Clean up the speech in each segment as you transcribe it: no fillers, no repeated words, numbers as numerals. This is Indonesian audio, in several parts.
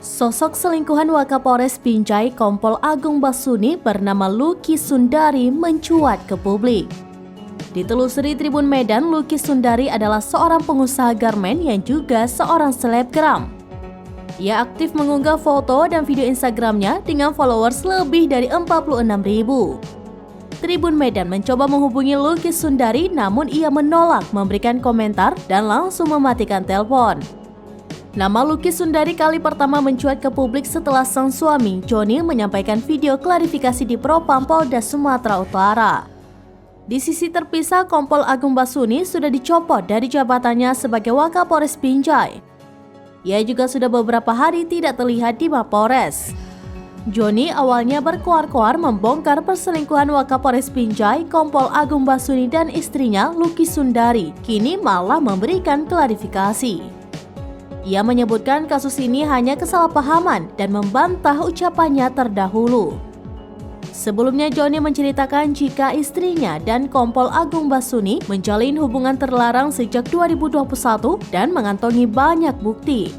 Sosok selingkuhan Wakapolres Binjai Kompol Agung Basuni bernama Lucky Sundari mencuat ke publik. Ditelusuri Tribun Medan, Lucky Sundari adalah seorang pengusaha garmen yang juga seorang selebgram. Ia aktif mengunggah foto dan video Instagramnya dengan followers lebih dari 46.000. Tribun Medan mencoba menghubungi Lucky Sundari namun ia menolak memberikan komentar dan langsung mematikan telepon. Nama Lucky Sundari kali pertama mencuat ke publik setelah sang suami, Joni, menyampaikan video klarifikasi di Propam Polda Sumatera Utara. Di sisi terpisah, Kompol Agung Basuni sudah dicopot dari jabatannya sebagai Wakapolres Binjai. Ia juga sudah beberapa hari tidak terlihat di Mapolres. Joni awalnya berkoar-koar membongkar perselingkuhan Wakapolres Binjai, Kompol Agung Basuni dan istrinya Lucky Sundari, kini malah memberikan klarifikasi. Ia menyebutkan kasus ini hanya kesalahpahaman dan membantah ucapannya terdahulu. Sebelumnya Joni menceritakan jika istrinya dan Kompol Agung Basuni menjalin hubungan terlarang sejak 2021 dan mengantongi banyak bukti.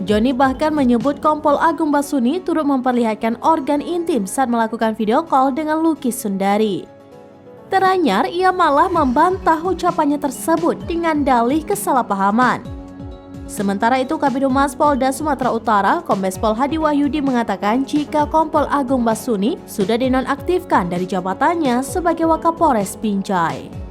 Joni bahkan menyebut Kompol Agung Basuni turut memperlihatkan organ intim saat melakukan video call dengan Lucky Sundari. Teranyar, ia malah membantah ucapannya tersebut dengan dalih kesalahpahaman. Sementara itu, Kabid Humas Polda Sumatera Utara, Kombes Pol Hadi Wahyudi mengatakan jika Kompol Agung Basuni sudah dinonaktifkan dari jabatannya sebagai Wakapolres Binjai.